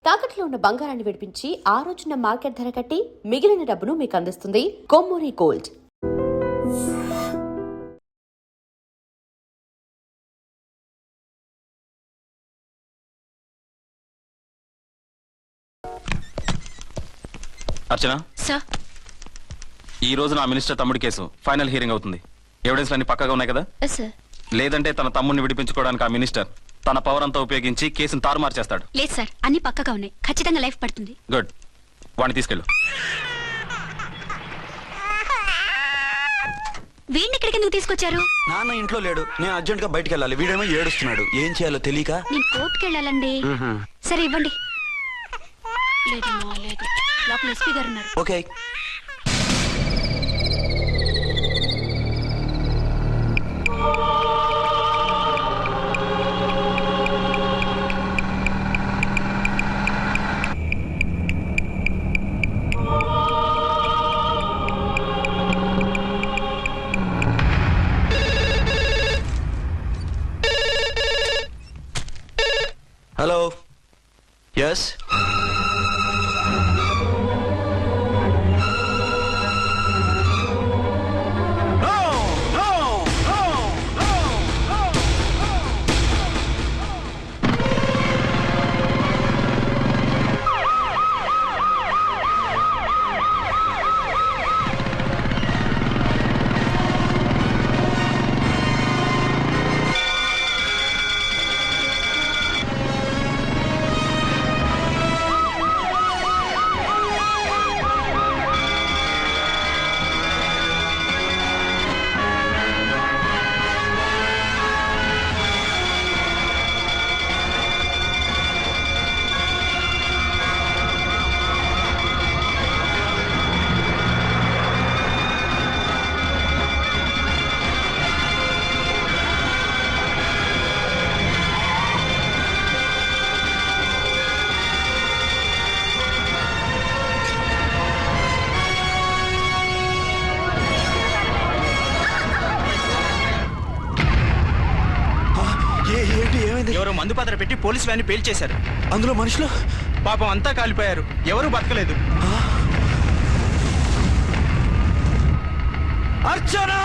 తాకట్లో ఉన్న బంగారాన్ని విడిపించి ఆ రోజున మార్కెట్ ధర కట్టి మిగిలిన డబ్బును మీకు అందిస్తుంది కొమ్మూరి గోల్డ్. అర్చన సార్, ఈ రోజు నా మినిస్టర్ తమ్ముడి కేసు ఫైనల్ హియరింగ్ అవుతుంది. ఎవిడెన్స్ అన్ని పక్కగా ఉన్నాయి కదా? సార్. లేదంటే తన తమ్ముడిని విడిపించుకోవడానికి ఆ మినిస్టర్ తన పవర్ అంతా ఉపయోగించి కేసును తారుమారు చేస్తాడు. లేదు సార్, అన్ని పక్కగా ఉన్నాయి. ఖచ్చితంగా లైఫ్ పడుతుంది. గుడ్, వాడిని తీసుకెళ్ళు. వీడిని ఇక్కడికి ఎందుకు తీసుకొచ్చారు? నాన్న ఇంట్లో లేడు, నేను అర్జెంట్ గా బయటికి వెళ్ళాలి. వీడేమో ఏడుస్తున్నాడు, ఏం చేయాలో తెలియక. నేను కోర్టుకి వెళ్ళాలండి. సరే ఇవ్వండి. లేదమ్మా, లేదు, లోపల ఎస్పీ గారు ఉన్నారు. ఓకే. Hello, yes. ఎవరో మందు పాత్ర పెట్టి పోలీసు వ్యాన్ని పేల్చేశారు. అందులో మనుషులు పాపం అంతా కాలిపోయారు, ఎవరు బతకలేదు. అర్చనా!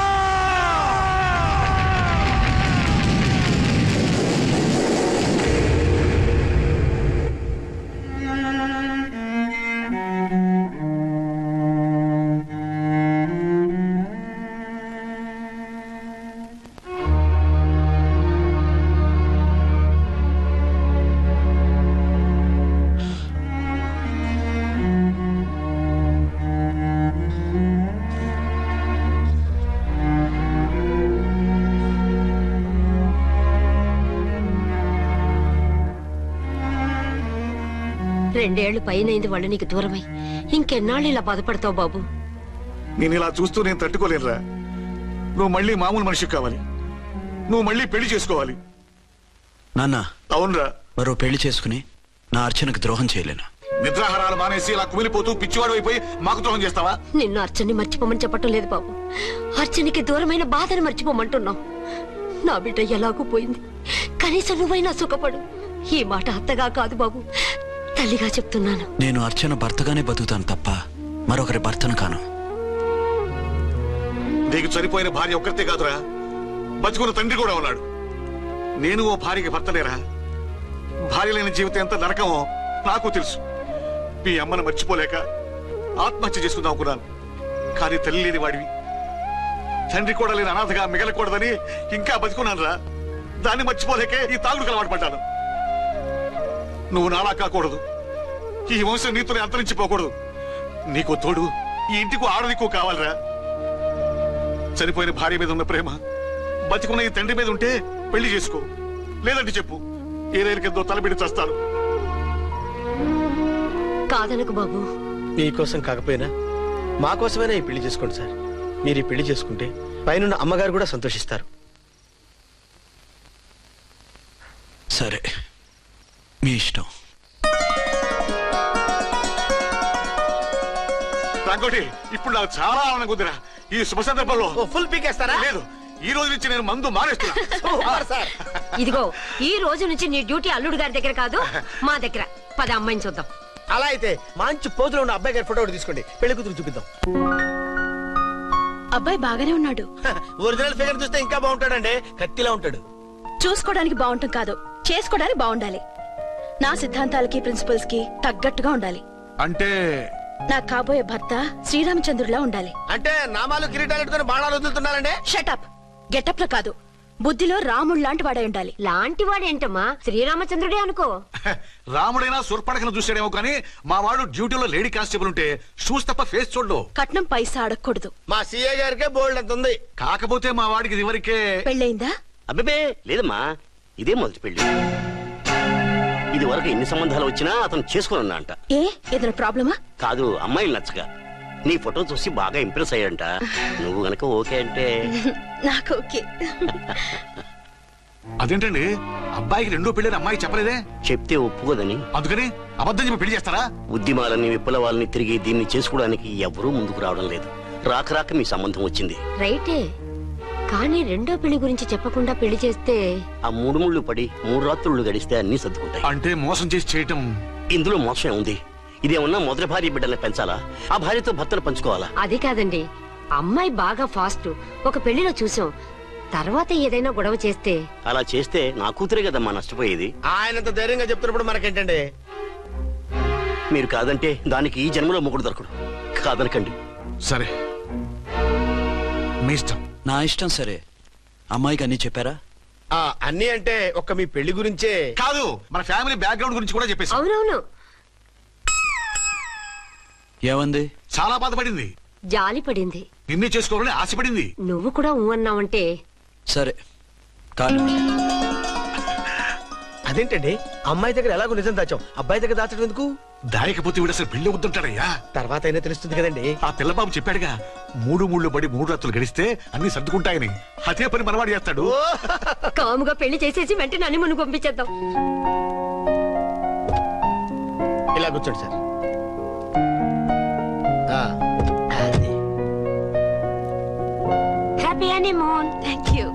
రెండేళ్లు పైనైంది వాళ్ళు నీకు దూరమై. ఇంకెన్నాళ్ళు ఇలా బాధపడతావు బాబు? నేను ఇలా చూస్తూ నేను తట్టుకోలేనురా. నువ్వు మళ్ళీ మామూలు మనిషి కావాలి, నువ్వు మళ్ళీ పెళ్లి చేసుకోవాలి. నాన్న, అవునరా, మరో పెళ్లి చేసుకుని నా అర్చనకు ద్రోహం చేయలేను. నిద్రాహారాలు మానేసి ఇలా కుమిలిపోతూ పిచ్చివాడు అయిపోయి మాకు ద్రోహం చేస్తావా? నిన్ను అర్చన్ని మర్చిపోమని చెప్పటం లేదు బాబు, అర్చనికి దూరమైన బాధను మర్చిపోమంటున్నావు. నా బిడ్డ ఎలాగూ పోయింది, కనీసం నువ్వైనా సుఖపడు. ఈ మాట అత్తగా కాదు బాబు, తల్లిగా చెప్తున్నాను. నేను అర్చన భర్తగానే బతుకుతాను తప్ప మరొకరి భర్తను కాను. నీకు చనిపోయిన భార్య ఒక్కరితే కాదురా, బతుకున్న తండ్రి కూడా ఉన్నాడు. నేను ఓ భార్యకి భర్తలేరా. భార్య లేని జీవితం ఎంత నరకమో నాకు తెలుసు. మీ అమ్మను మర్చిపోలేక ఆత్మహత్య చేసుకుందాం అనుకున్నాను. కానీ తల్లి లేని వాడివి, తండ్రి కూడా లేని అనాథగా మిగలకూడదని ఇంకా బతుకున్నాను రా. దాన్ని మర్చిపోలేకే ఈ తాగుడుకు అలవాటు పడ్డాను. నువ్వు నాలా కాకూడదు, ఈ వంశం నీతోనే అంతరించిపోకూడదు. నీకు తోడు ఈ ఇంటికి ఆడదికు కావాలిరా. చనిపోయిన భార్య మీద ఉన్న ప్రేమ బతికున్న ఈ తండ్రి మీద ఉంటే పెళ్లి చేసుకో, లేదంటే చెప్పు, ఏ రైలు కిందో తలబిడి చస్తాను. కాదనకు బాబు. మీకోసం కాకపోయినా మా కోసమైనా ఈ పెళ్లి చేసుకోండి సార్. మీరు ఈ పెళ్లి చేసుకుంటే పైన అమ్మగారు కూడా సంతోషిస్తారు. సరే, మీ ఇష్టం. రంగోటి, ఇప్పుడు నాకు చాలా ఆనందంగా ఉందిరా. ఈ శుభ సందర్భంలో ఫుల్ పీకేస్తారా? లేదు, ఈ రోజు నుంచి నేను మందు మానేస్తున్నా. సార్ ఇదిగో ఈ రోజు నుంచి నీ డ్యూటీ అల్లుడు గారి దగ్గర కాదు మా దగ్గర. పద అమ్మాయిని చూద్దాం. అలా అయితే మంచి పోజులో ఉన్న అబ్బాయి గారి ఫోటో ఒకటి తీసుకోండి, పెళ్లి కూతురు చూపిద్దాం. అబ్బాయి బాగానే ఉన్నాడు. ఒరిజినల్ ఫిగర్ చూస్తే ఇంకా బాగుంటాడండి, కత్తిలా ఉంటాడు. చూసుకోవడానికి బాగుంటాం కాదు, చేసుకోవడానికి బాగుండాలి. నా సిద్ధాంతాలకి ప్రిన్సిపల్స్ కి తగ్గట్టుగా ఉండాలి. అంటే నా కాబోయే భర్త శ్రీరామచంద్రుడిలా ఉండాలి. అంటే నామాలు కిరీటాలు పెట్టుకుని బాణాలు వదులుతున్నారండి. షటప్. గెటప్ లో కాదు, బుద్ధిలో రాముడు లాంటి వాడై ఉండాలి. లాంటి వాడేంటమ్మా, శ్రీరామచంద్రుడే అనుకో. రాముడైనా సుర్పడకను చూసాడేమో కానీ మా వాడు డ్యూటీలో లేడీ కానిస్టేబుల్ ఉంటే షూస్ తప్ప ఫేస్ చూడు. కట్నం పైసా అడగకూడదు. మా సీఏ గారికే బోల్డ్ అంత ఉంది. కాకపోతే మా వాడికి ఇదివరకే పెళ్ళయిందా? అబ్బే లేదమ్మా, ఇదే మొదటి పెళ్లి. ఇది వరకు ఎన్ని సంబంధాలు వచ్చినా అతను చేసుకున్నా అంట. ఏ ఏదైనా ప్రాబ్లమా? కాదు, అమ్మాయిలు నచ్చగా నీ ఫోటో చూసి బాగా ఇంప్రెస్ అయ్యంట. నువ్వు గనక ఓకే అంటే నాకు ఓకే. అదేంటండి అబ్బాయికి రెండో పెళ్ళని అమ్మాయి చెప్పలేదే? చెప్తే ఒప్పుకోదని. అందుకని అబద్ధం చెప్పి పెళ్లి చేస్తారా? ఉద్యమాలని విప్లవాలని తిరిగి దీన్ని చేసుకోవడానికి ఎవరూ ముందుకు రావడం లేదు. రాక రాక మీ సంబంధం వచ్చింది. రైటే, కానీ రెండో పెళ్లి గురించి చెప్పకుండా పెళ్లి చేస్తే ఆ మూడు ముళ్ళు పడి 3 రాత్రులు గడిస్తే అన్ని సర్దుకుంటాయి. అంటే మోసం చేసి చేయటం. ఇందులో మోసం ఉంది. ఇదేమన్నా మొదటి భార్య బిడ్డల్ని పెంచాలా, ఆ భార్యతో భర్తను పంచుకోవాలా? అది కాదండి, అమ్మాయి బాగా ఫాస్ట్. ఒక పెళ్లిలో చూసాం, తర్వాత ఏదైనా గొడవ చేస్తే. అలా చేస్తే నా కూతురే కదమ్మా నష్టపోయేది. ఆయనంత ధైర్యంగా చెప్తున్నప్పుడు మనకేంటండి? మీరు కాదంటే దానికి ఈ జన్మలో మొగుడు దొరకడు. కాదనకండి. సరే మీ ఇష్టం. నా ఇష్టం. సరే, అమ్మాయికి అన్ని చెప్పారా? అన్ని అంటే ఒక్క మీ పెళ్లి గురించే కాదు, మన ఫ్యామిలీ బ్యాక్గ్రౌండ్ గురించి కూడా చెప్పేసి. అవునవును, ఏమంది? చాలా బాధపడింది, జాలి పడింది, నిన్నే చేసుకోవాలని ఆశపడింది. నువ్వు కూడా ఊ అన్నావంటే. సరే కానీ అదేంటండి, అమ్మాయి దగ్గర ఎలాగో నిజం దాచాం, అబ్బాయి దగ్గర దాచడం ఎందుకు? దాయకపోతే వీడు అసలు పెళ్లి వద్దుంటాడయ్యా. తర్వాత అయినా తెలుస్తుంది కదండి. ఆ పిల్లబాబు చెప్పాడుగా, 3 ముళ్ళు పడి 3 రాత్రులు గడిస్తే అన్ని సర్దుకుంటాయని. అదే పని మనవాడు చేస్తాడు. కాముగా పెళ్లి చేసేసి వెంటనే అన్ని మును పంపించేద్దాం. ఇలా కూర్చోండి సార్. అది. Happy honeymoon. Thank you.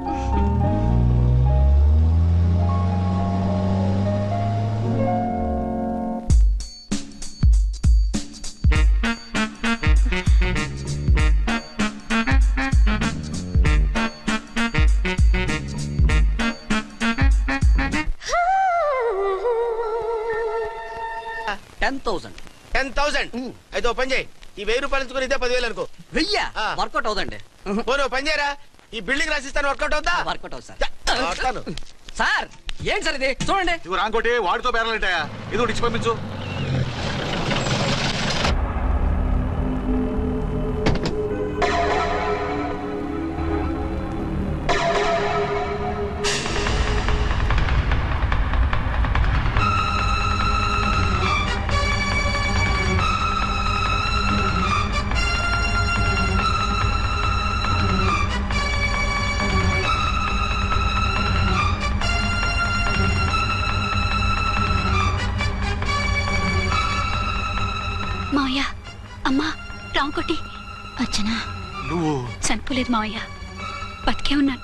అయితే ఓ పని చేయి, ఈ 1000 రూపాయలు ఎంచుకుని ఇదే 10,000 అనుకో. 1000 ఆ. వర్కౌట్ అవుదండి. పోను పని చేయరా, ఈ బిల్డింగ్ రాసిస్తాను, వర్కౌట్ అవుతా? వర్కౌట్ అవుతుంది సార్. వస్తాను. సార్ ఏం సార్ ఇది చూడండి. ఇదిగో రాంకోటి, వాడితో బేరాలంటాయా? ఇది ఒకటి ఇచ్చి పంపించు. మావయ్య, అమ్మా, రాంకోటి, అచ్చనా నువ్వు చనిపోలేదు మావయ్య, బతికే ఉన్నాను.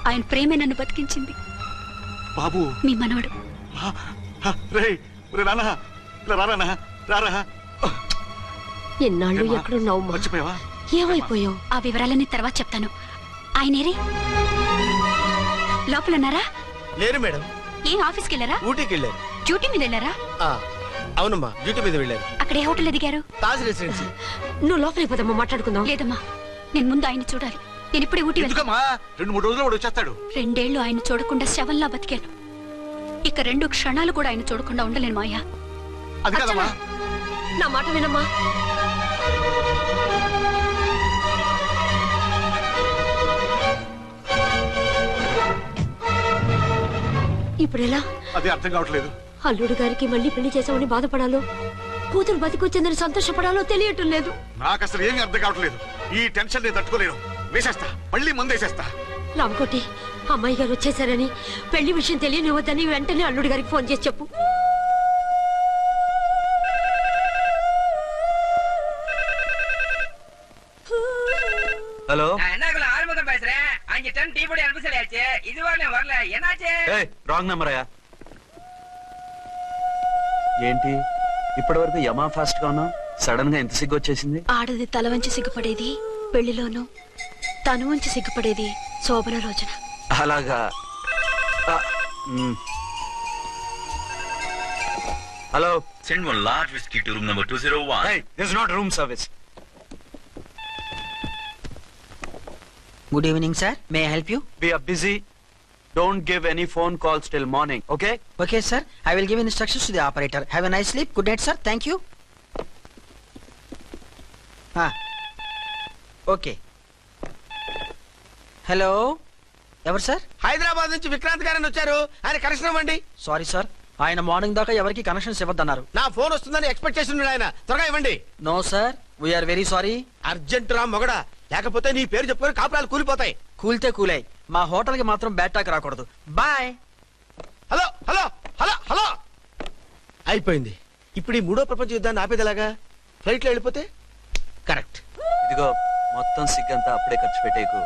ఆయన ప్రేమే నన్ను బతికించింది. బాబు, మీ మనవడు. రేయ్, ఒరే నాన్న, ఇలా రారా, రారా. ఎన్నాళ్ళు ఎక్కడున్నావు? మర్చిపోయావా? ఏమైపోయావు? ఆ వివరాలన్నీ తర్వాత చెప్తాను. ఆయనేరి లోపల ఉన్నారా? లేరు మేడం, ఏం ఆఫీస్కి వెళ్ళారా? ఊటీకి వెళ్ళారు. డ్యూటీ మీద వెళ్ళారా? అవునమ్మా, డ్యూటీ మీద వెళ్ళారు. అక్కడ ఏ హోటల్ ఎదిగారు? తాజ్ రెసిడెన్సీ. నువ్వు లోపలికి పోదమ్మా, మాట్లాడుకుందాం. లేదమ్మా, నేను ముందు ఆయన చూడాలి. నేను ఇప్పుడే ఊటీ వెళ్తాను. ఎందుకమ్మా? 2-3 రోజుల్లో వాడు వచ్చేస్తాడు. 2 ఏళ్లు ఆయన చూడకుండా శవంలా బతికాను. ఇక 2 క్షణాలు కూడా ఆయన చూడకుండా ఉండలేను మాయా. అది కదమ్మా. నా మాట వినమ్మా. ఇప్పుడెలా? అదే అర్థం కావట్లేదు. అల్లుడు గారికి మళ్ళీ పెళ్లి చేసామని బాధపడాలో, కూతురు బతికొచ్చిందని సంతోషపడాలో తెలియటం లేదు. నాకు అసలు ఏమీ అర్థం కావట్లేదు. ఈ టెన్షన్ నేను తట్టుకోలేను. వేసేస్తా, మళ్ళీ మందేసేస్తా. రామకోటి, అమ్మాయి గారు వచ్చేసారని, పెళ్లి విషయం తెలియనివ్వద్దని వెంటనే అల్లుడు గారికి ఫోన్ చేసి చెప్పు. ஹலோ என்ன ஆரம்பம் பேசுறேன் அங்க டீ போட அனுப்பிச்சலையாச்சு இது வரல வரல என்னாச்சு రాంగ్ నెంబర్ అయ్యా. ఏంటి ఇప్పటి వరకు యమా ఫాస్ట్ గా ఉన్నావు, సడన్ గా ఎంత సిగ్గు వచ్చేసింది? ఆడది తల వంచి సిగ్గుపడేది పెళ్లిలోనూ, తను వంచి సిగ్గుపడేది శోభన రోజున. అలాగా. Hello, Send one large whiskey to room number 201. hey, this is not room service. Good evening sir, may I help you? We are busy. Don't give any phone calls till morning, okay? Okay sir, I will give instructions to the operator. Have a nice sleep. Good night sir, thank you. Okay. Hello, ఎవరు sir? Hyderabad నుంచి విక్రాంత్ గారని వచ్చారు, ఆయన connection ఇవ్వండి. Sorry sir, ఆయన morning దాకా ఎవరికి connections ఇవ్వద్దన్నారు. నా ఫోన్ వస్తుందని ఎక్స్పెక్ట్ చేసి ఉన్నాడు ఆయన. త్వరగా ఇవ్వండి. No sir, we are very sorry. Urgent రా మొగడా, లేకపోతే నీ పేరు చెప్పుకొని కాపురాలు కూలిపోతాయి. కూల్తే కూలాయి, మా హోటల్ కి మాత్రం బ్యాడ్ టాక్ రాకూడదు. Bye. Hello hello hello hello. అయిపోయింది. ఇప్పుడు ఈ మూడో ప్రపంచ యుద్ధాన్ని ఆపేదిలాగా? ఫ్లైట్ లో వెళ్ళిపోతే కరెక్ట్. ఇదిగో మొత్తం సిగ్గంతా అప్పుడే ఖర్చు పెట్టేకు,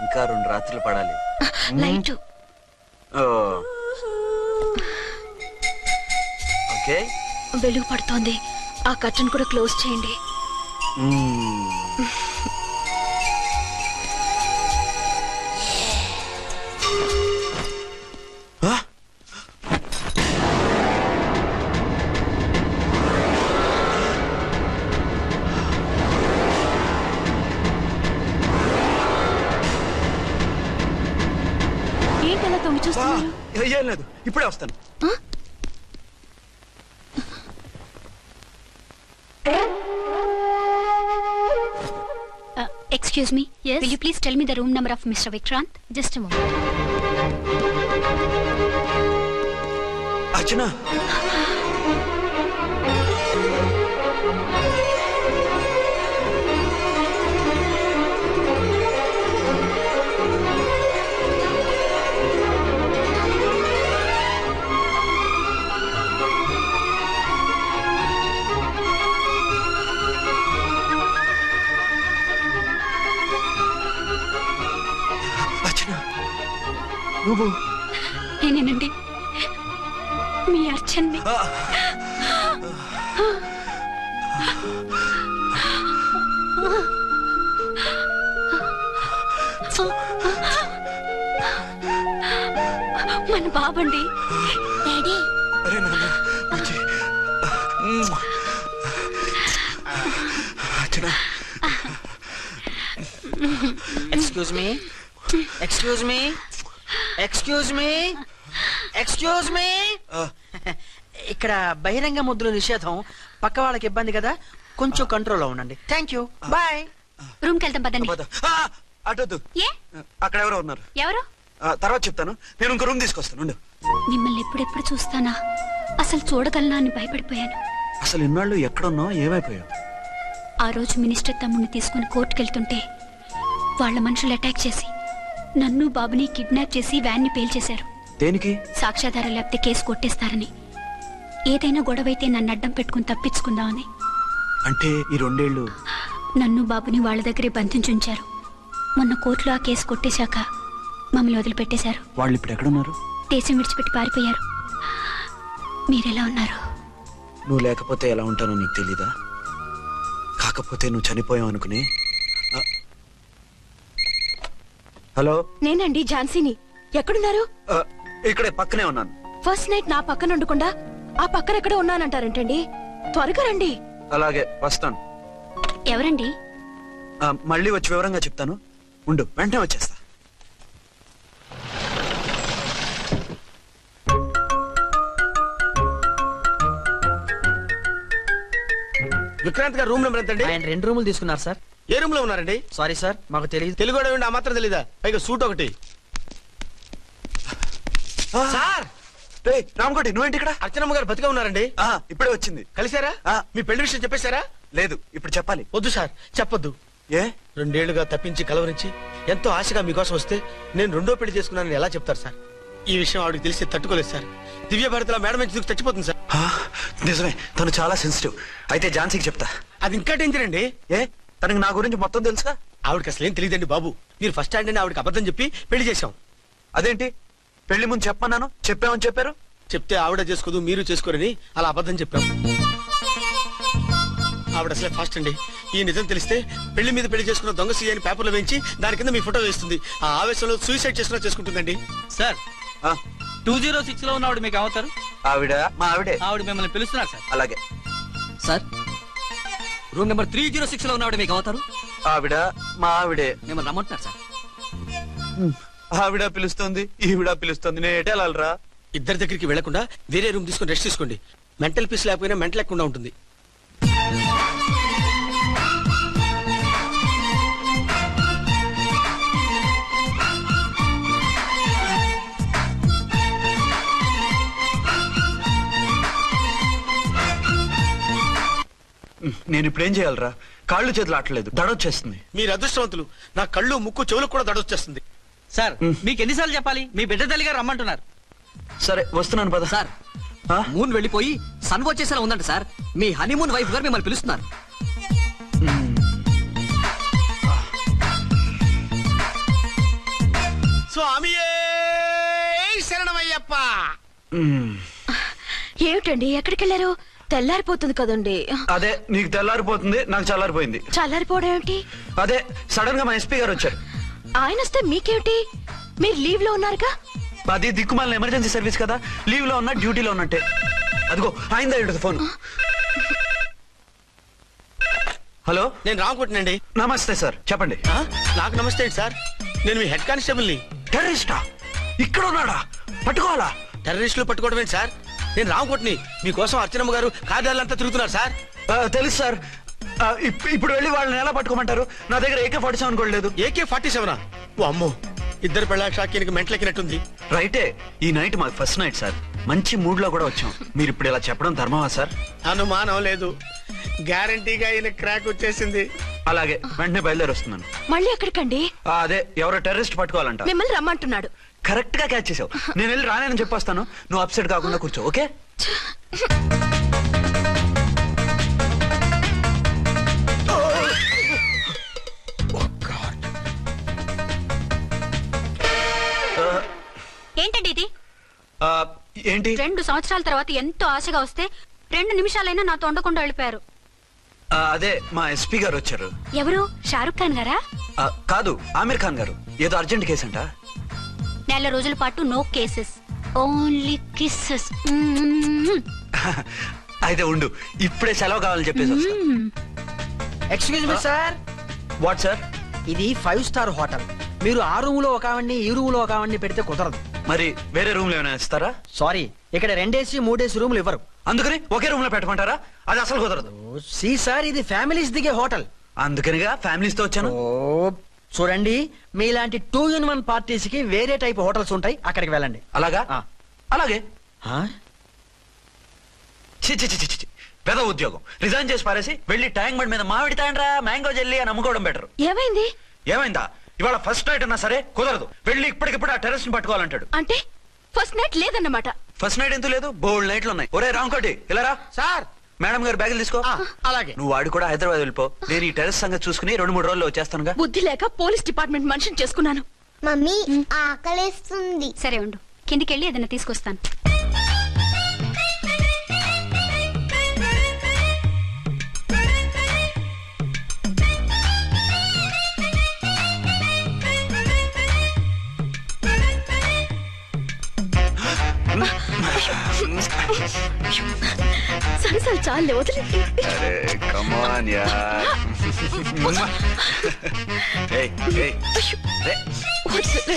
ఇంకా 2 రాత్రులు పడాలి. Light okay. వెలుగు పడుతోంది, ఆ కర్టన్ కూడా క్లోజ్ చేయండి. ఏంటలా తొంగి చూస్తున్నారు? ఏం లేదు, ఇప్పుడే వస్తాను. Excuse me, will you please tell me the room number of mister Vikrant? Just a moment. Archana, నువ్వు నేనేనండి, మీ అర్చన్ని. మన బాబండి. డాడీ. అరే నాన్న, Archana. Excuse me, excuse me, excuse me, excuse me. ఇక్కడ బహిరంగ ముద్దుల నిషేధం, పక్క వాళ్ళకి ఇబ్బంది కదా, కొంచెం కంట్రోల్లో ఉండండి. Thank you, bye. రూమ్కి వెళ్తాం పదండి. అటొద్దు, ఏ? అక్కడ ఎవరో ఉన్నారు. ఎవరు? తర్వాత చెప్తాను. నేను ఇంకో రూమ్ తీసుకొస్తాను, ఉండు. మిమ్మల్ని ఎప్పుడెప్పుడు చూస్తానా, అసలు చూడగలనా అని భయపడిపోయాను. అసలు ఇన్నాళ్ళు ఎక్కడున్నావు, ఏమైపోయావు? ఆ రోజు మినిస్టర్ తమ్ముడిని తీసుకుని కోర్టుకెళ్తుంటే వాళ్ళ మనుషులు అటాక్ చేసి నన్ను బాబుని కిడ్నాప్ చేసి వ్యాన్ని పేల్చేశారు. దేనికి? సాక్ష్యాధారం లేకపోతే కేసు కొట్టేస్తారని. ఏదైనా గొడవైతే నన్ను అడ్డం పెట్టుకుని తప్పించుకుందామని. అంటే ఈ 2 ఏళ్ళు నన్ను బాబుని వాళ్ళ దగ్గరే బంధించుంచారు. మొన్న కోర్టులో ఆ కేసు కొట్టేశాక మమ్మల్ని వదిలిపెట్టేశారు. వాళ్ళు ఇప్పుడు ఎక్కడున్నారు? దేశం విడిచిపెట్టి పారిపోయారు. మీరెలా ఉన్నారు? నువ్వు లేకపోతే ఎలా ఉంటానో నీకు తెలీదా? కాకపోతే నువ్వు చనిపోయావు అనుకుని. హలో, నేనండి ఝాన్సీని. ఎక్కడున్నారు? ఇక్కడే పక్కనే ఉన్నాను. ఫస్ట్ నైట్ నా పక్కన ఉండకుండా ఆ పక్కన ఎక్కడ ఉన్నానంటారేంటండి? త్వరగా రండి. అలాగే వస్తాను. ఎవరండి? మళ్ళీ వచ్చి వివరంగా చెప్తాను, ఉండు, వెంటనే వచ్చేస్తా. విక్రాంత్ గారు రూమ్ నెంబర్ ఎంతండి? ఆయన 2 రూములు తీసుకున్నారు సార్. ఏ రూమ్ లో ఉన్నారండి? సారీ సార్, మాకు తెలియదు. తెలుగు ఆ మాత్రం తెలీదా? పైగా సూట్ ఒకటి. సార్, రామకోటి, నువ్వేంటి ఇక్కడ? అర్చనమ్మ గారు బతిగా ఉన్నారండి. ఇప్పుడే వచ్చింది. కలిసారా? మీ పెళ్లి విషయం చెప్పేశారా? లేదు, ఇప్పుడు చెప్పాలి. వద్దు సార్, చెప్పొద్దు. ఏ? 2 ఏళ్లుగా తప్పించి కలవరించి ఎంతో ఆశగా మీకోసం వస్తే నేను 2వ పెళ్లి చేసుకున్నానని ఎలా చెప్తారు సార్? ఈ విషయం ఆవిడకి తెలిసి తట్టుకోలేదు సార్. దివ్య భారతిలో మేడం నుంచి దూకి చచ్చిపోతుంది సార్. నిజమే, తను చాలా సెన్సిటివ్. అయితే ఝాన్సీకి చెప్తా. అది ఇంకా డేంజర్ అండి. ఏ? తనకి నా గురించి మొత్తం తెలుసుగా. ఆవిడకి అసలు ఏం తెలియదండి బాబు. మీరు ఫస్ట్ స్టాండ్ అని ఆవిడకి అబద్ధం చెప్పి పెళ్లి చేశాం. అదేంటి పెళ్లి ముందు చెప్పమన్నాను, చెప్పామని చెప్పారు. చెప్తే ఆవిడ చేసుకోదు, మీరు చేసుకోరని అలా అబద్ధం చెప్పాం. ఆవిడ అసలే ఫాస్ట్ అండి. ఈ నిజం తెలిస్తే పెళ్లి మీద పెళ్లి చేసుకున్న దొంగ సీ అని పేపర్లో వేయించి దాని కింద మీ ఫోటో వేస్తుంది. ఆ ఆవేశంలో సూసైడ్ చేసుకున్నా చేసుకుంటుందండి. సార్ ఆ, 206 లో ఉన్నవాడు మీకు అవుతారు. ఆవిడ మా ఆవిడే. ఆవిడ మిమ్మల్ని పిలుస్తున్నారు సార్. అలాగే. సార్ రూమ్ నెంబర్ 306 లో ఉన్నవాడు మీకు అవుతారు. ఆవిడ మా ఆవిడే. మిమ్మల్ని రమ్మంటున్నారు సార్. ఆవిడ పిలుస్తుంది, ఈవిడ పిలుస్తుంది, నేను ఎటు వెళ్ళాలరా? ఇద్దరి దగ్గరికి వెళ్లకుండా వేరే రూమ్ తీసుకొని రెస్ట్ తీసుకోండి. మెంటల్ పీస్ లేకపోయినా మెంటల్ లేకుండా ఉంటుంది. నేను ఇప్పుడు ఏం చేయాలరా? కాళ్ళు చేతులు ఆటలేదు, దడొచ్చేస్తుంది. మీరు అదృష్టవంతులు. నా కళ్ళు ముక్కు చెవులకు కూడా దడొచ్చేస్తుంది. సార్ మీకు ఎన్నిసార్లు చెప్పాలి, మీ బిడ్డ తల్లి గారు రమ్మంటున్నారు. సరే వస్తున్నాను పద. సార్ ఆ? మూన్ వెళ్ళిపోయి సన్ వచ్చేసేలా ఉందంట సార్. మీ హనీమూన్ వైఫ్ గారు మిమ్మల్ని పిలుస్తున్నారు. స్వామియే శరణమయ్యప్ప. ఏమిటండి ఎక్కడికి వెళ్ళారు? తెల్లారిపోతుంది కదండి. అదే నీకు తెల్లారిపోతుంది, నాకు చల్లారిపోయింది. చల్లారిపోవడం ఏమిటి? అదే సడన్ గా మా ఎస్పీ గారు వచ్చారు. ఆయన వస్తే మీకేమిటి? మీరు లీవ్ లో ఉన్నారుగా. అది దిక్కుమాలిన ఎమర్జెన్సీ సర్వీస్ కదా, లీవ్ లో ఉన్నా డ్యూటీలో ఉన్నట్టే. అదిగో ఆయన ఫోన్. హలో, నేను రామకుంటున్నాండి. నమస్తే సార్, చెప్పండి. నాకు నమస్తే అండి సార్. నేను మీ హెడ్ కానిస్టేబుల్ ని. టెర్రరిస్టా? ఇక్కడ ఉన్నాడా? పట్టుకోవాలా? టెర్రరిస్టులు పట్టుకోవడం ఏంటి సార్? నేను రామకోటిని. మీకోసం అర్చనమ్మ గారు కార్యాలంతా తిరుగుతున్నారు సార్. తెలుసు సార్. ఇప్పుడు వెళ్ళి వాళ్ళని ఎలా పట్టుకోమంటారు? నా దగ్గర AK-47 కూడా లేదు. AK-47? ఓ అమ్మో, ఇద్దరు పెళ్ళాక షాకీనికి మెంట్లెక్కినట్టుంది. రైటే, ఈ నైట్ మాకు ఫస్ట్ నైట్ సార్. మంచి మూడ్ లో కూడా వచ్చాం. మీరు ఇప్పుడు ఇలా చెప్పడం ధర్మమా సార్? అనుమానం లేదు. గ్యారంటీగా ఈయన క్రాక్ వచ్చేసింది. అలాగే, వెంటనే బయలుదేరి వస్తున్నాను. మళ్ళీ ఎక్కడికండి? అదే ఎవరో టెర్రరిస్ట్ పట్టుకోవాలంట. మిమ్మల్ని రమ్మంటున్నాడు. కరెక్ట్ గా క్యాచ్ చేసావు. నేను వెళ్ళి రానని చెప్పొస్తాను, నువ్వు అప్సెట్ కాకుండా కూర్చో. ఓకే? ఏంటండి ఇది? ఏంటి? 2 సంవత్సరాల తర్వాత ఎంతో ఆశగా వస్తే 2 నిమిషాలైనా నాతో ఉండకుండా వెళ్ళిపోయారు. అదే మా ఎస్పీ గారు వచ్చారు. ఎవరు? షారుఖ్ ఖాన్ గారా? కాదు, ఆమీర్ ఖాన్ గారు. ఏదో అర్జెంట్ కేసు అంట. 4 రోజుల పాటు నో కేసెస్, ఓన్లీ కిస్సెస్. అయితే ఉండు, ఇప్పుడే సెలవు కావాలని చెప్పేసి వస్తా. Excuse me sir. What sir? ఇది 5 స్టార్ హోటల్. మీరు ఆ రూమ్ లో ఒక ఆవిడ్ని, ఈ రూమ్ లో ఒక ఆవిడ్ని పెడితే కుదరదు. మరి వేరే రూమ్ లో ఏమైనా ఇస్తారా? సారీ, ఇక్కడ 2 AC 3 AC రూములు ఇవ్వరు. అందుకని ఒకే రూమ్ లో పెట్టమంటారా? అది అసలు కుదరదు. సి సార్, ఇది ఫ్యామిలీస్ దిగే హోటల్. అందుకనిగా ఫ్యామిలీస్ తో వచ్చాను. చూడండి, మీలాంటి 2-in-1 పార్టీస్ కి వేరే టైప్ హోటల్స్ ఉంటాయి, అక్కడికి వెళ్ళండి. అలాగా? అలాగే. ఆ? చి చి చి చి చి. పెద్ద ఉద్యోగం రిజైన్ చేసి పారేసి వెళ్ళి ట్యాంక్ బండ్ మీద మామిడి తాండ్రా మ్యాంగో జెల్లీ అని అమ్ముకోవడం బెటర్. ఏమైంది? ఏమైందా? ఇవాళ ఫస్ట్ నైట్ అన్నా సరే కుదరదు. వెళ్ళి ఇప్పటికిప్పుడు ఆ టెర్రస్ ని పట్టుకోవాలంటాడు. అంటే ఫస్ట్ నైట్ లేదన్నమాట. ఫస్ట్ నైట్ ఎందుకు లేదు? బోల్డ్ నైట్లు ఉన్నాయి. ఒరే రాంకోటి, ఇలా రా. సార్, మేడం గారు బ్యాగులు తీసుకో. అలాగే. నువ్వు వాడు కూడా హైదరాబాద్ వెళ్ళిపో. నేను ఈ టెర్రస్ సంగతి చూసుకుని 2-3 రోజుల్లో వచ్చేస్తానుగా. బుద్ధి లేక పోలీస్ డిపార్ట్మెంట్ మనిషిని చేసుకున్నాను. మమ్మీ ఆకలేస్తుంది. సరే ఉండు, కిందికెళ్ళి ఏదైనా తీసుకొస్తాను. సరే చాలే, వదిలే. అరే కమ్ ఆన్ యార్. ఏయ్ ఏయ్ రే. వదిలే.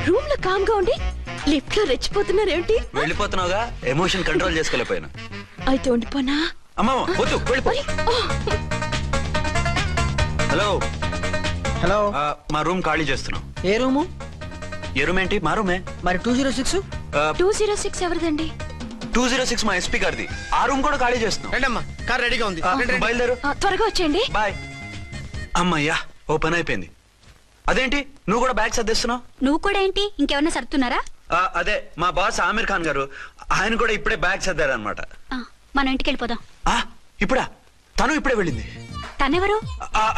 రూమ్ లో కామ్ గా ఉండి లిఫ్ట్ లో రెచ్చిపోతున్నారేంటి? వెళ్ళిపోతున్నావుగా, ఎమోషన్ కంట్రోల్ చేసుకోలేకపోయినా. అయితే ఉండిపోనా? అమ్మా వద్దు, వెళ్ళిపో. హలో హలో, మా రూమ్ ఖాళీ చేస్తున్నాం. ఏ రూము? ఏ రూమ్ ఏంటి? మా రూమే. మరి 206? 206 ఎవరిదండి? 206 మా ఎస్పీ గారిది. ఆ రూమ్ కూడా ఖాళీ చేస్తున్నాం. రండమ్మా, కార్ రెడీగా ఉంది. బయలుదేరు. త్వరగా వచ్చేయండి. బాయ్. అమ్మయ్యా, ఓ పని అయిపోయింది. అదేంటి నువ్వు కూడా బ్యాగ్ సర్దేస్తున్నావు? నువ్వు కూడా ఏంటి ఇంకెవరన్నా సర్దుతున్నారా? అదే మా బాస్ ఆమీర్ ఖాన్ గారు, ఆయన కూడా ఇప్పుడే బ్యాగ్ సర్దారనమాట. మనం ఇంటికి వెళ్ళిపోదాం. ఇప్పుడా? తను ఇప్పుడే వెళ్ళింది. తనెవరు?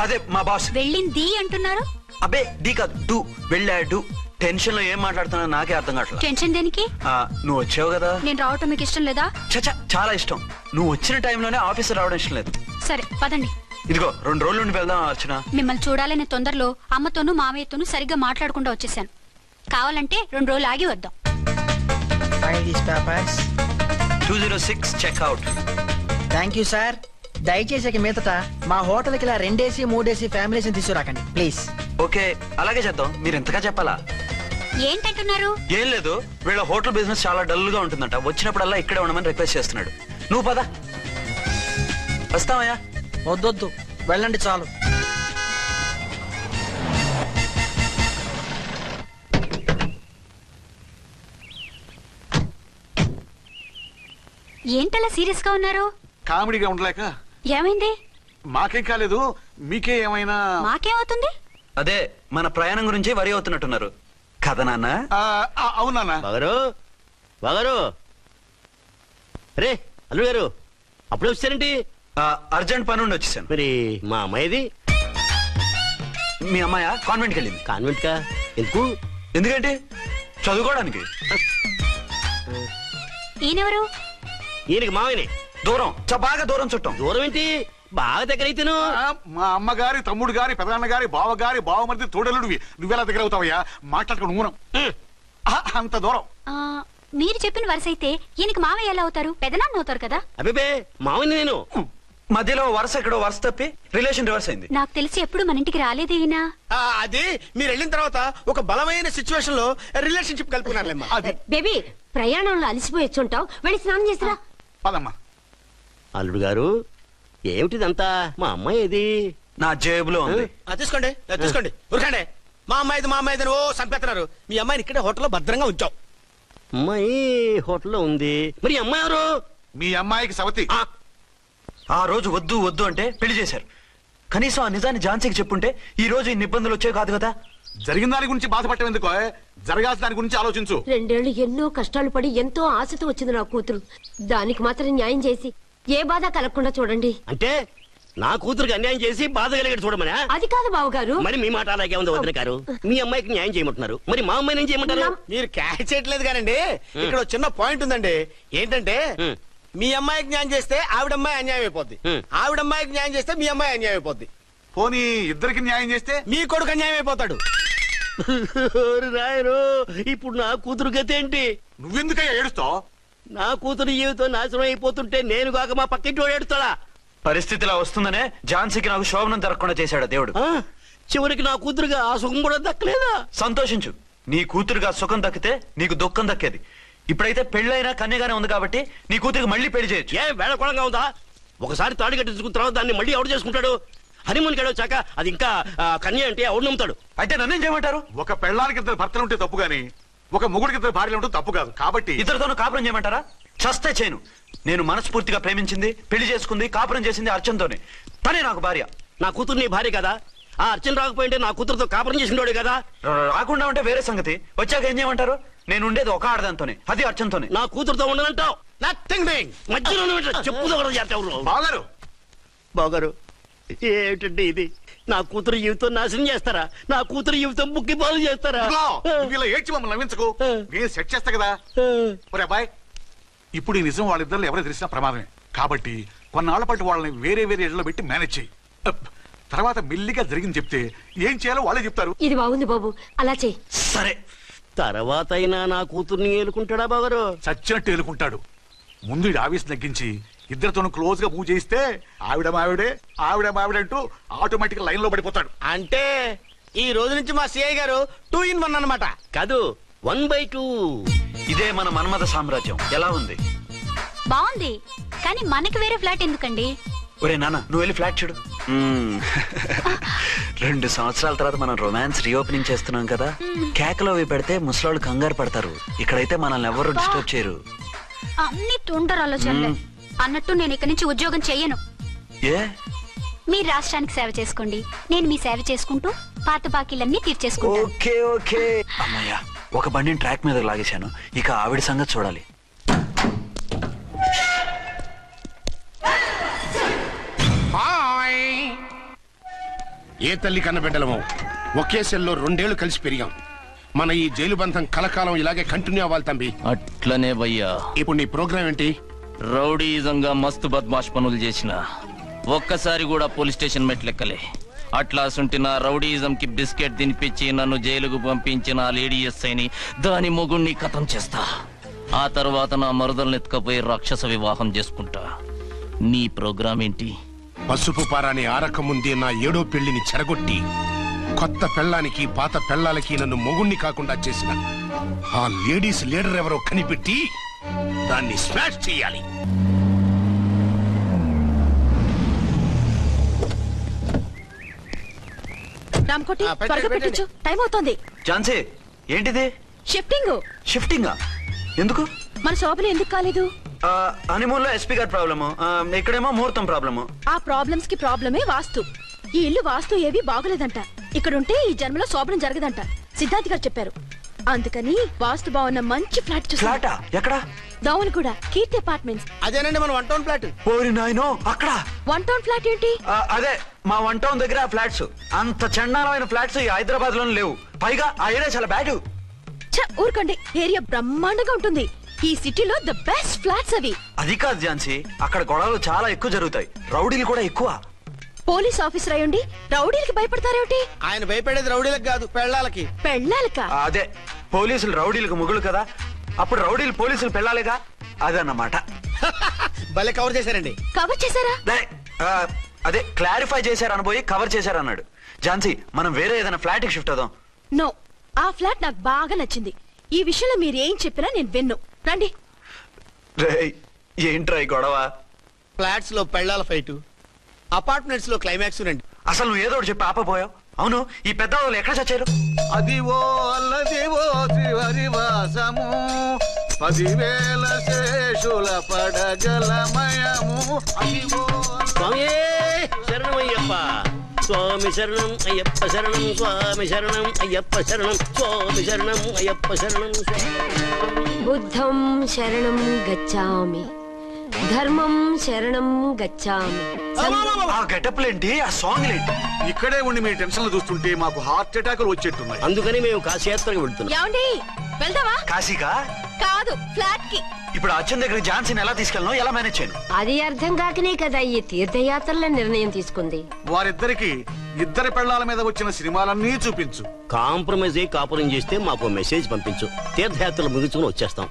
అదే మా బాస్. వెళ్ళింది అంటున్నారు. అబ్బే డీ కాదు, డూ. వెళ్ళాడు. టెన్షన్ లో ఏం మాట్లాడుతున్నా నాకే అర్థం కావట్లేదు. టెన్షన్ దేనికి? నువ్వు వచ్చావు కదా. నేను రావటం మీకు ఇష్టం లేదా? చచ్చా, చాలా ఇష్టం. నువ్వు వచ్చిన టైంలోనే ఆఫీసర్ రావడం ఇష్టం లేదు. సరే పదండి. ఇదిగో 2 రోజుల నుండి వెళ్దాం అర్చన. మిమ్మల్ని చూడాలనే తొందరలో అమ్మతోనూ మామయ్యతోనూ సరిగ్గా మాట్లాడకుండా వచ్చేసాను. కావాలంటే 2 రోజులు ఆగి వద్దాం. 206 చెక్అవుట్. Thank you sir. దయచేసి ఇక మీదట మా హోటల్కి ఇలా 2 AC 3 AC ఫ్యామిలీస్ తీసుకురాకండి ప్లీజ్. ఓకే, అలాగే చేద్దాం. మీరు ఎంతగా చెప్పాలా? ఏంటంటున్నారు? ఏం లేదు, వీళ్ళ హోటల్ బిజినెస్ చాలా డల్ గా ఉంటుందంట. వచ్చినప్పుడల్లా ఇక్కడే ఉండమని రిక్వెస్ట్ చేస్తున్నాడు. నువ్వు పద. వస్తావయ్యా? వద్దొద్దు, వెళ్ళండి చాలు. ఏంటలా సీరియస్ గా ఉన్నారు? కామెడీగా ఉండలేక. ఏమైంది? మాకేం కాలేదు, మీకే ఏమైనా? మాకేమవుతుంది? అదే మన ప్రయాణం గురించి వరి అవుతున్నట్టున్నారు కదా నాన్న? అవునా బాగారు రే అల్లుడు గారు, అప్పుడే వచ్చారేంటి? అర్జెంట్ పని ఉండి వచ్చేసాను. మరి మా అమ్మాయిది? మీ అమ్మాయ కాన్వెంట్కి వెళ్ళింది. కాన్వెంట్ కా? ఎందుకు? ఎందుకంటే చదువుకోవడానికి. ఈయనెవరు? ఈయనకి మావయ్యనే. దూరం, బాగా దూరం చుట్టాం. దూరం ఏంటి, బాగా దగ్గర అయితేను. మా అమ్మగారి, తమ్ముడు గారి, పెదనాన్న గారి, బావగారి, బావమరిది తోడలుడివి. నువ్వెలా దగ్గర అవుతావయ్యా? మాట్లాడుకుని ఊనం అంత దూరం. మీరు చెప్పిన వరుస అయితే ఈయనకి మావయ్య ఎలా అవుతారు? పెదనాన్న అవుతారు కదా. అబ్బే మావయ్య నేను. మధ్యలో వరుస ఎక్కడో వరుస తప్పి రిలేషన్ రివర్స్ అయింది. నాకు తెలిసి ఎప్పుడు మన ఇంటికి రాలేదు ఈయన. అది మీరు వెళ్ళిన తర్వాత ఒక బలమైన సిచ్యువేషన్ లో రిలేషన్షిప్ కలుపుకున్నారులేమ్మా. అది బేబీ, ప్రయాణంలో అలసిపోయి వచ్చుంటావు, వెళ్ళి స్నానం చేసిరా. పదమ్మా. అల్లుడు గారు, ఏమిటిదంతా? మా అమ్మాయి ఏది? నా జేబులో ఉంది. తీసుకోండి తీసుకోండి, ఉరకండి. మా అమ్మాయిది ఓ సంపెత్తనారు. మీ అమ్మాయిని ఇక్కడే హోటల్లో భద్రంగా ఉంచాం. అమ్మాయి హోటల్లో ఉంది. మరి అమ్మాయి ఎవరు? మీ అమ్మాయికి సవతి. ఆ రోజు వద్దు వద్దు అంటే పెళ్లి చేశారు. కనీసం ఆ నిజాన్ని ఝాన్సీకి చెప్పుంటే ఈ రోజు ఇన్ని ఇబ్బందులు వచ్చాయి కాదు కదా. జరిగిన దాని గురించి బాధపడటం ఎందుకో, జరగాల్సిన దాని గురించి ఆలోచించు. 2 ఏళ్లు ఎన్నో కష్టాలు పడి ఎంతో ఆశతో వచ్చింది నా కూతురు. దానికి మాత్రం న్యాయం చేసి ఏ బాధ కలగకుండా చూడండి. అంటే నా కూతురికి అన్యాయం చేసి బాధ కలిగేది చూడమనా? అది కాదు బావగారు. మరి మీ మాట అలాగే ఉంది వదిన గారు. మీ అమ్మాయికి న్యాయం చేయమంటున్నారు, మరి మా అమ్మాయిని ఏం చేయమంటారు? మీరు క్యాచ్ చేయట్లేదు కానండి. ఇక్కడ చిన్న పాయింట్ ఉందండి. ఏంటంటే మీ అమ్మాయికి న్యాయం చేస్తే ఆవిడమ్మాయి అన్యాయం అయిపోద్ది, ఆవిడమ్మాయికి న్యాయం చేస్తే మీ అమ్మాయి అన్యాయం అయిపోద్ది. పోనీ ఇద్దరికి న్యాయం చేస్తే మీ కొడుకు అన్యాయం అయిపోతాడు. రాయరు, ఇప్పుడు నా కూతురు గతి ఏంటి? నువ్వెందుకయ్యా ఏడుస్తావు? నా కూతురు జీవితం నాశనం అయిపోతుంటే నేను కాక మా పక్కింటి వాడు ఏడుస్తాడా? పరిస్థితిలా వస్తుందనే ఝాన్సీకి నాకు శోభనం జరగకుండా చేశాడు దేవుడు. చివరికి నా కూతురుగా ఆ సుఖం కూడా దక్కలేదా? సంతోషించు, నీ కూతురుగా సుఖం దక్కితే నీకు దుఃఖం దక్కేది. ఇప్పుడైతే పెళ్ళైనా కన్యగానే ఉంది కాబట్టి నీ కూతురికి మళ్ళీ పెళ్లి చేయొచ్చు. ఏ వేళకోళంగా ఉందా? ఒకసారి తాడి కట్టించుకున్న తర్వాత దాన్ని మళ్ళీ ఎవడు చేసుకుంటాడు? హనీమూన్కి వెళ్ళొచ్చాక అది ఇంకా కన్య అంటే ఎవడు నమ్ముతాడు? అయితే నన్నేం చేయమంటారు? ఒక పెళ్ళానికి 2 భర్తలు ఉంటే తప్పు గాని ఒక మొగుడికి 2 భార్యలు ఉంటే తప్పు కాదు. కాబట్టి ఇద్దరితోనూ కాపురం చేయమంటారా? చస్తే చేయను. నేను మనస్ఫూర్తిగా ప్రేమించింది, పెళ్లి చేసుకుంది, కాపురం చేసింది అర్చనతోనే. తనే నాకు భార్య. నా కూతురు నీ భార్య కదా? ఆ అర్చన రాకపోయింటే నా కూతురుతో కాపురం చేసినోడే కదా? రాకుండా ఉంటే వేరే సంగతి. వచ్చాక ఏం చేయమంటారు? నేను ఉండేది ఒక ఆడదాంతోనే, అది అర్చనతోనే. నా కూతురుతో ఉండనంటావు? మధ్యలో చెప్పుదో బాగారు. బాగారు, ఏమిటండి ఇది? నా కూతురు జీవితం నాశనం చేస్తారా? నా కూతురు జీవితం బుక్కి పాలు చేస్తారా? ఇలా ఏడ్చి మమ్మల్ని నవ్వించకు, నేను సెట్ చేస్తా కదా. ఒరే అబ్బాయి, ఇప్పుడు ఈ నిజం వాళ్ళిద్దరు ఎవరో తెలిసినా ప్రమాదమే. కాబట్టి కొన్నాళ్ల పాటు వాళ్ళని వేరే వేరే ఇళ్లలో పెట్టి మేనేజ్ చేయి. తర్వాత మెల్లిగా జరిగింది చెప్తే ఏం చేయాలో వాళ్ళే చెప్తారు. ఇది బాగుంది బాబు, అలా చెయ్యి. సరే, తర్వాత అయినా నా కూతుర్ని ఏలుకుంటాడా బాగారు? చచ్చినట్టు ఏలుకుంటాడు. ముందు ఈ ఆవేశం తగ్గించి ఇద్దరితోనూ క్లోజ్ గా మూవ్ చేయిస్తే ఆవిడ మావిడంటూ ఆటోమేటిక్ లైన్ లో పడిపోతాడు. అంటే ఈ రోజు నుంచి మా సిఐ గారు 2 in 1 అన్నమాట. కాదు, 1/2. ఇదే మన మన్మథ సామ్రాజ్యం. ఎలా ఉంది? బాగుంది, కానీ మనకి వేరే ఫ్లాట్ ఎందుకండి? ఒరే నాన్న, నువ్వు వెళ్ళి ఫ్లాట్ చూడు. 2 సంవత్సరాల తర్వాత మనం రొమాన్స్ రీఓపెనింగ్ చేస్తున్నాం కదా. కేకలో అవి పెడితే ముసలాళ్ళు కంగారు పడతారు. ఇక్కడైతే మనల్ని ఎవరు డిస్టర్బ్ చేయరు. అన్ని తుంటరు ఆలోచనలే. అన్నట్టు నేను ఇక్కడి నుంచి ఉద్యోగం చెయ్యను. ఏ మీరు రాష్ట్రానికి సేవ చేసుకోండి, నేను మీ సేవ చేసుకుంటూ పాత బాకీలన్నీ తీర్చేసుకుంటాను. ఓకే ఓకే అమ్మయ్యా, ఒక బండిని ట్రాక్ మీద లాగేశాను. ఇక ఆవిడ సంగతి చూడాలి. ఏ తల్లి కన్నబిడ్డలమో ఒకే సెల్లో 2 ఏళ్లు కలిసి పెరిగాం. మన ఈ జైలు బంధం కలకాలం ఇలాగే కంటిన్యూ అవ్వాలి తంబి. అట్లనే భయ్యా. ఇప్పుడు నీ ప్రోగ్రామ్ ఏంటి? రౌడీజంగా మస్తు బద్మాష్ పనులు చేసిన ఒక్కసారి కూడా పోలీస్ స్టేషన్ మెట్లెక్కలే. అట్లా సుంటి నా రౌడీజం కి బిస్కెట్ తినిపించి నన్ను జైలుకు పంపించిన లేడీ ఎస్ఐని దాని మొగుణ్ణి ఖతం చేస్తా. ఆ తర్వాత నా మరుదల్ని ఎత్తుకపోయి రాక్షస వివాహం చేసుకుంటా. నీ ప్రోగ్రామ్ ఏంటి? పసుపు పారాని ఆరక ముందే నా 7వ పెళ్లిని చెరగొట్టి కొత్త పెళ్ళానికి పాత పెళ్ళాలకి నన్ను మొగుణ్ణి కాకుండా చేసిన ఆ లేడీస్ లీడర్ ఎవరో కనిపెట్టి దాన్ని స్మాష్ చేయాలి. రామ్కోటి త్వరగా పెట్టించు, టైం అవుతోంది. ఝాన్సీ ఏంటిది? షిఫ్టింగ్. షిఫ్టింగా? ఎందుకు? మన శోభలు ఎందుకు కాలేదు? హనీమూన్ లో ఎస్పీ గారి ప్రాబ్లము, ఇక్కడేమో ముహూర్తం ప్రాబ్లము. ఆ ప్రాబ్లమ్స్ కి ప్రాబ్లమే వాస్తు. ఈ ఇల్లు వాస్తు ఏవి బాగులేదంట. ఇక్కడుంటే ఈ జన్మలో శోభనం జరగదంట సిద్ధార్థ్ గారు చెప్పారు. అందుకని వాస్తు బాగున్న మంచి ఫ్లాట్ చూసా. ఫ్లాటా? ఎక్కడ? దౌన్ కూడా కీర్తి అపార్ట్మెంట్స్. అదేనండి మన 1 టౌన్ ఫ్లాట్. ఓరి నాయనో, అక్కడ 1 టౌన్ ఫ్లాట్ ఏంటి? అదే మా 1 టౌన్ దగ్గర ఫ్లాట్స్. అంత చండాలమైన ఫ్లాట్స్ ఈ హైదరాబాద్ లోనే లేవు. పైగా ఆ ఏరియా చాలా బ్యాడ్. ఊరుకోండి, ఏరియా బ్రహ్మాండంగా ఉంటుంది. ఈ సిటీలో ద బెస్ట్ ఫ్లాట్స్ అవి. అది కాదు ఝాన్సీ, అక్కడ గొడవలు చాలా ఎక్కువ జరుగుతాయి, రౌడీలు కూడా ఎక్కువ. పోలీస్ ఆఫీసర్ అయ్యుండి రౌడీలకి భయపడతారేమిటి? ఆయన భయపడేది రౌడీలకు కాదు, పెళ్ళాలకి. పెళ్ళాలక? అదే, పోలీసులు రౌడీలకు ముగులు కదా, అప్పుడు రౌడీలు పోలీసులు పెళ్ళాలిగా, అదన్నమాట. భలే కవర్ చేశారండి. కవర్ చేశారా? అదే క్లారిఫై చేశారనబోయి కవర్ చేశారన్నాడు. ఝాన్సీ, మనం వేరే ఏదైనా ఫ్లాట్ కి షిఫ్ట్ అవుదాం. నో, ఆ ఫ్లాట్ నాకు బాగా నచ్చింది. ఈ విషయంలో మీరు ఏం చెప్పినా నేను విన్ను. రండి. ఏంట్రా ఈ గొడవ? ఫ్లాట్స్ లో పెళ్ళాల ఫైట్, అపార్ట్మెంట్స్ లో క్లైమాక్స్ రండి. అసలు నువ్వు ఏదో ఒకటి చెప్పి ఆపపోయావు. అవును, ఈ పెద్ద వాళ్ళు ఎక్కడ చచ్చారు? అదివో అల్లదివో త్రివరివాసము 10,000 శేషుల పడగలమయము. అదివో స్వామి శరణమయ్యప్ప, స్వామి శరణం అయ్యప్ప శరణం, స్వామి శరణం అయ్యప్ప శరణం, స్వామి శరణం అయ్యప్ప శరణం. బుద్ధం శరణం గచ్చామి, ధర్మం శరణం గచ్చామి. ఆ గెటప్లేంటి, ఆ సాంగ్ ఏంటి? ఇక్కడే ఉండి మీ టెన్షన్లు చూస్తుంటే మాకు హార్ట్ అటాకులు వచ్చేట్టున్నాయి. అందుకని మేము కాశీయాత్రకు వెళ్తున్నాం. ఏమండి, వెళ్దామా? కాశీకా? కాదు, ఫ్లాట్ కి. ఇప్పుడు అచ్చన్ దగ్గర ఝాన్సీని ఎలా తీసుకెళ్ళను, ఎలా మేనేజ్ చేయను? అది అర్థం కాకనే కదా ఈ తీర్థయాత్రల నిర్ణయం తీసుకుంది. వారిద్దరికి ఇద్దరి పెళ్ళాల మీద వచ్చిన సినిమాలన్నీ చూపించు. కాంప్రమైజ్ అయ్యి కాపురం చేస్తే మాకు మెసేజ్ పంపించు, తీర్థయాత్రలు ముగించుకుని వచ్చేస్తాం.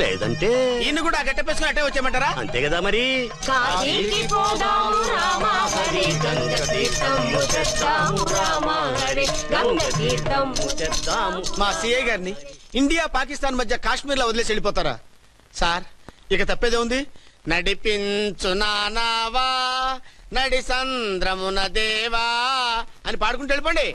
లేదంటే ఈయన కూడా గట్టెప్పేసుకుని అట్టే వచ్చేయమంటారా? అంతే కదా మరి. కాశీకి పోదాము రామ హరి, గంగ తీర్థము తెద్దాము రామ హరి, గంగ తీర్థము తెద్దాము. మా సిఐ గారిని ఇండియా పాకిస్తాన్ మధ్య కాశ్మీర్ లో వదిలేసి వెళ్ళిపోతారా సార్? ఇక తప్పేదే ఉంది. నడిపించు నానావా నడి సంద్రమున దేవా అని పాడుకుంటూ వెళ్ళిపోండి.